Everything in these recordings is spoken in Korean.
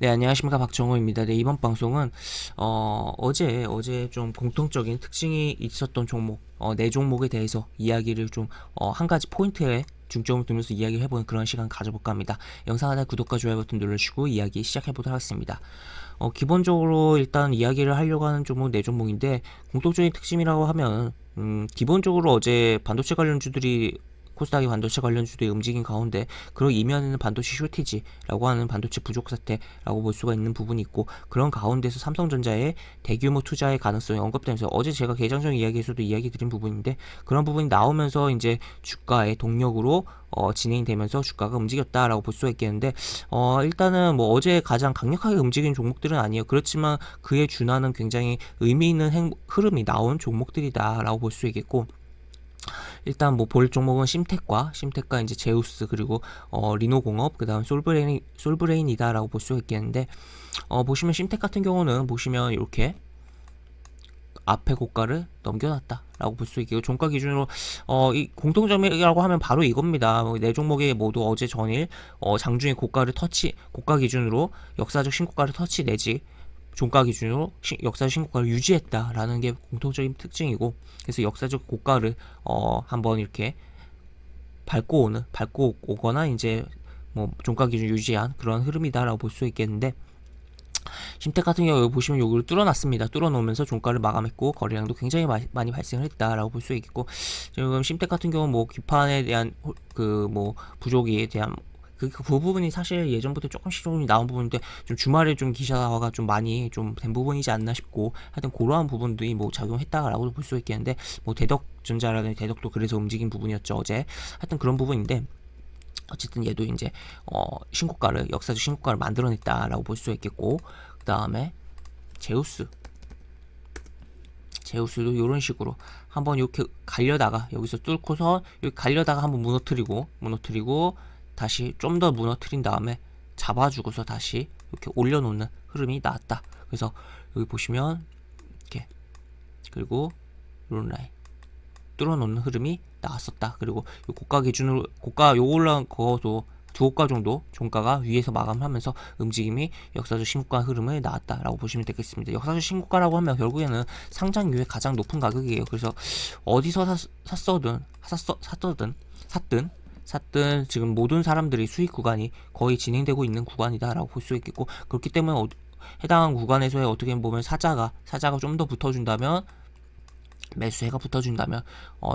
네, 안녕하십니까. 박정호입니다. 네, 이번 방송은, 어제 좀 공통적인 특징이 있었던 종목, 네 종목에 대해서 이야기를 좀, 한 가지 포인트에 중점을 두면서 이야기를 해보는 그런 시간 가져볼까 합니다. 영상 하단 구독과 좋아요 버튼 눌러주시고 이야기 시작해보도록 하겠습니다. 기본적으로 일단 이야기를 하려고 하는 종목 네 종목인데, 공통적인 특징이라고 하면, 기본적으로 어제 반도체 관련주들이 코스닥의 반도체 관련주들이 움직인 가운데 그런 이면에는 반도체 쇼티지라고 하는 반도체 부족 사태라고 볼 수가 있는 부분이 있고, 그런 가운데서 삼성전자의 대규모 투자의 가능성이 언급되면서 어제 제가 개장전 이야기에서도 이야기 드린 부분인데, 그런 부분이 나오면서 이제 주가의 동력으로 진행이 되면서 주가가 움직였다라고 볼 수가 있겠는데, 일단은 뭐 어제 가장 강력하게 움직인 종목들은 아니에요. 그렇지만 그에 준하는 굉장히 의미 있는 흐름이 나온 종목들이다라고 볼 수 있겠고, 일단 뭐 볼 종목은 심텍과 이제 제우스, 그리고 리노공업, 그다음 솔브레인이다라고 볼 수가 있겠는데, 보시면 심텍 같은 경우는 보시면 이렇게 앞에 고가를 넘겨놨다라고 볼 수 있고, 종가 기준으로 이 공통점이라고 하면 바로 이겁니다. 네 종목이 모두 어제 전일 장중에 고가 기준으로 역사적 신고가를 터치 내지 종가 기준으로 역사적 신고가를 유지했다라는 게 공통적인 특징이고, 그래서 역사적 고가를 한번 이렇게 밟고 오거나 이제 뭐 종가 기준 유지한 그런 흐름이다라고 볼 수 있겠는데, 심택 같은 경우 보시면 요걸 뚫어놨습니다. 뚫어놓으면서 종가를 마감했고 거래량도 굉장히 많이 발생을 했다라고 볼 수 있겠고, 지금 심택 같은 경우 뭐 기판에 대한 그 뭐 부족에 대한 그 부분이 사실 예전부터 조금씩 나온 부분인데, 좀 주말에 좀 기사화가 좀 많이 좀 된 부분이지 않나 싶고, 하여튼 그러한 부분들이 뭐 작용했다라고 볼 수 있겠는데, 뭐 대덕전자라는 대덕도 그래서 움직인 부분이었죠 어제. 하여튼 그런 부분인데, 어쨌든 얘도 이제 역사적 신고가를 만들어냈다라고 볼 수 있겠고, 그 다음에 제우스도 이런 식으로 한번 이렇게 갈려다가 여기서 뚫고서 여기 갈려다가 한번 무너뜨리고 다시 좀 더 무너뜨린 다음에 잡아주고서 다시 이렇게 올려놓는 흐름이 나왔다. 그래서 여기 보시면 이렇게, 그리고 이런 라인 뚫어놓는 흐름이 나왔었다. 그리고 고가 기준으로 고가 요 올라간 거도 두 호가 정도 종가가 위에서 마감하면서 움직임이 역사적 신고가 흐름을 나왔다라고 보시면 되겠습니다. 역사적 신고가라고 하면 결국에는 상장 이후에 가장 높은 가격이에요. 그래서 어디서 샀든 지금 모든 사람들이 수익 구간이 거의 진행되고 있는 구간이다라고 볼 수 있겠고, 그렇기 때문에 해당한 구간에서의 어떻게 보면 사자가 좀 더 붙어준다면, 매수해가 붙어준다면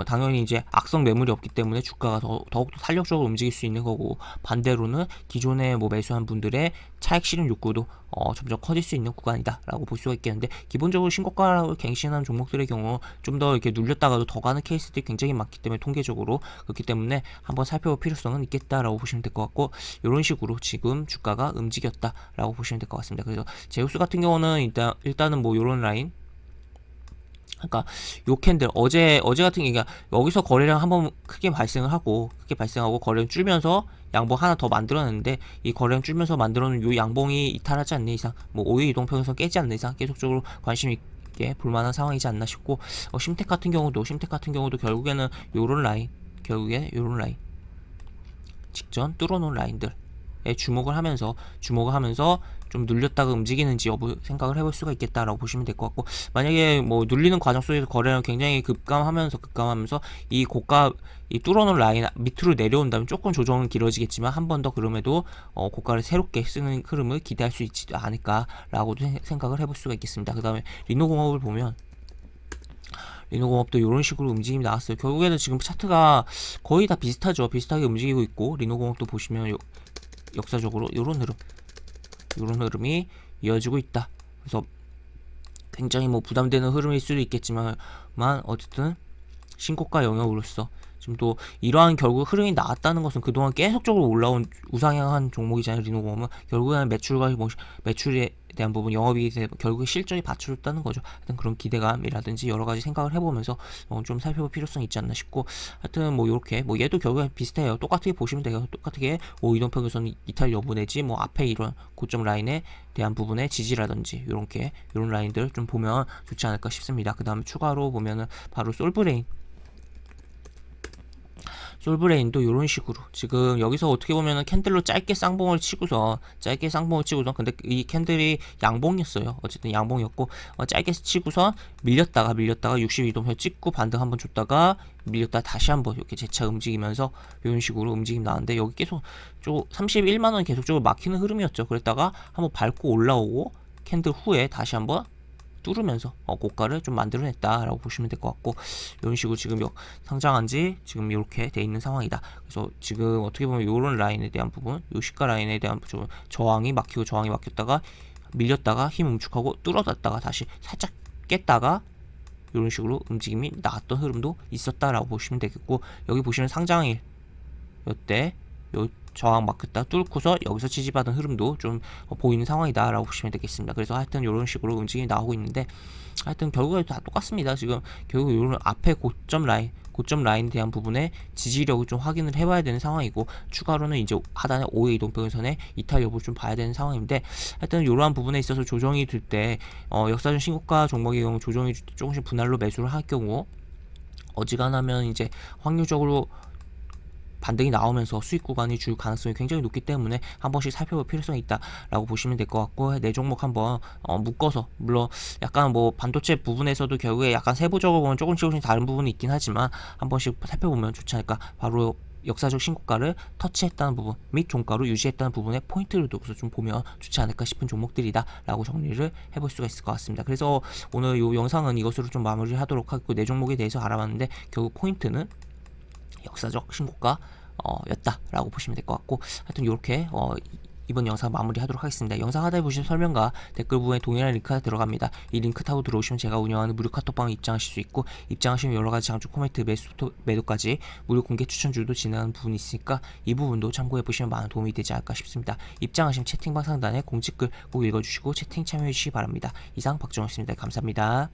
당연히 이제 악성 매물이 없기 때문에 주가가 더욱더 탄력적으로 움직일 수 있는 거고, 반대로는 기존에 뭐 매수한 분들의 차익 실현 욕구도 점점 커질 수 있는 구간이다 라고 볼 수가 있겠는데, 기본적으로 신고가를 갱신한 종목들의 경우 좀 더 이렇게 눌렸다가도 더 가는 케이스들이 굉장히 많기 때문에, 통계적으로 그렇기 때문에 한번 살펴볼 필요성은 있겠다라고 보시면 될 것 같고, 이런 식으로 지금 주가가 움직였다라고 보시면 될 것 같습니다. 그래서 제우스 같은 경우는 일단은 뭐 이런 라인, 그러니까 요 캔들 어제 같은 게, 그러니까 여기서 거래량 한번 크게 발생하고 거래량 줄면서 양봉 하나 더 만들어냈는데, 이 거래량 줄면서 만들어놓은 요 양봉이 이탈하지 않는 이상, 뭐 5일 이동평선 깨지 않는 이상 계속적으로 관심 있게 볼만한 상황이지 않나 싶고, 심텍 같은 경우도 결국에는 요런 라인 직전 뚫어놓은 라인들에 주목을 하면서 좀 눌렸다가 움직이는지 여부 생각을 해볼 수가 있겠다라고 보시면 될 것 같고, 만약에 뭐 눌리는 과정 속에서 거래량 굉장히 급감하면서 이 뚫어놓은 라인 밑으로 내려온다면 조금 조정은 길어지겠지만, 한 번 더 그럼에도 고가를 새롭게 쓰는 흐름을 기대할 수 있지 않을까라고도 생각을 해볼 수가 있겠습니다. 그 다음에 리노공업을 보면, 리노공업도 이런 식으로 움직임이 나왔어요. 결국에는 지금 차트가 거의 다 비슷하게 움직이고 있고, 리노공업도 보시면 역사적으로 이런 흐름이 이어지고 있다. 그래서 굉장히 뭐 부담되는 흐름일 수도 있겠지만, 어쨌든 신고가 영역으로서 지금 또 이러한 결국 흐름이 나왔다는 것은 그동안 계속적으로 올라온 우상향한 종목이잖아요. 리노공업은 결국에는 매출에 대한 부분, 영업이익에 대한 결국에 실적이 받쳐줬다는 거죠. 하여튼 그런 기대감이라든지 여러 가지 생각을 해보면서 좀 살펴볼 필요성이 있지 않나 싶고, 하여튼 뭐 이렇게 뭐 얘도 결국에 비슷해요. 똑같게 보시면 돼요. 똑같게 5이동평균선 이탈 여부 내지 뭐 앞에 이런 고점 라인에 대한 부분의 지지라든지 이런 라인들 좀 보면 좋지 않을까 싶습니다. 그 다음에 추가로 보면은 바로 솔브레인도 이런 식으로 지금 여기서 어떻게 보면은 캔들로 짧게 쌍봉을 치고서 근데 이 캔들이 양봉이었어요. 어쨌든 양봉이었고 짧게 치고서 밀렸다가 62도표 찍고 반등 한번 줬다가 밀렸다 다시 한번 이렇게 재차 움직이면서 이런 식으로 움직임 나왔는데 여기 계속 31만원 계속적으로 막히는 흐름이었죠. 그랬다가 한번 밟고 올라오고 캔들 후에 다시 한번 뚫으면서 고가를 좀 만들어냈다라고 보시면 될 것 같고, 이런 식으로 지금 상장한 지 지금 이렇게 돼 있는 상황이다. 그래서 지금 어떻게 보면 이런 라인에 대한 부분, 요 시가 라인에 대한 좀 저항이 막혔다가 밀렸다가 힘 움축하고 뚫어졌다가 다시 살짝 깼다가 이런 식으로 움직임이 나왔던 흐름도 있었다라고 보시면 되겠고, 여기 보시면 상장일 요때 요 저항 막혔다 뚫고서 여기서 지지받은 흐름도 좀 보이는 상황이다 라고 보시면 되겠습니다. 그래서 하여튼 이런 식으로 움직임이 나오고 있는데, 하여튼 결국에 다 똑같습니다. 지금 결국 이런 앞에 고점 라인에 대한 부분에 지지력을 좀 확인을 해봐야 되는 상황이고, 추가로는 이제 하단의 5의 이동평선의 이탈 여부를 좀 봐야 되는 상황인데, 하여튼 이러한 부분에 있어서 조정이 될 때 역사적 신고가 종목의 경우 조정이 될 때 조금씩 분할로 매수를 할 경우 어지간하면 이제 확률적으로 반등이 나오면서 수익 구간이 줄 가능성이 굉장히 높기 때문에 한 번씩 살펴볼 필요성이 있다라고 보시면 될 것 같고, 네 종목 한번 묶어서, 물론 약간 뭐 반도체 부분에서도 결국에 약간 세부적으로 보면 조금씩 다른 부분이 있긴 하지만 한 번씩 살펴보면 좋지 않을까. 바로 역사적 신고가를 터치했다는 부분 및 종가로 유지했다는 부분에 포인트를 두고서 좀 보면 좋지 않을까 싶은 종목들이다 라고 정리를 해볼 수가 있을 것 같습니다. 그래서 오늘 이 영상은 이것으로 좀 마무리를 하도록 하고, 네 종목에 대해서 알아봤는데 결국 포인트는 역사적 신고가 였다라고 보시면 될 것 같고, 하여튼 이렇게 이번 영상 마무리하도록 하겠습니다. 영상 하단에 보시면 설명과 댓글 부분에 동일한 링크가 들어갑니다. 이 링크 타고 들어오시면 제가 운영하는 무료 카톡방에 입장하실 수 있고, 입장하시면 여러가지 장중 코멘트, 매도까지 무료 공개 추천주도 진행하는 부분이 있으니까 이 부분도 참고해보시면 많은 도움이 되지 않을까 싶습니다. 입장하시면 채팅방 상단에 공지글 꼭 읽어주시고 채팅 참여해주시기 바랍니다. 이상 박정호였습니다. 감사합니다.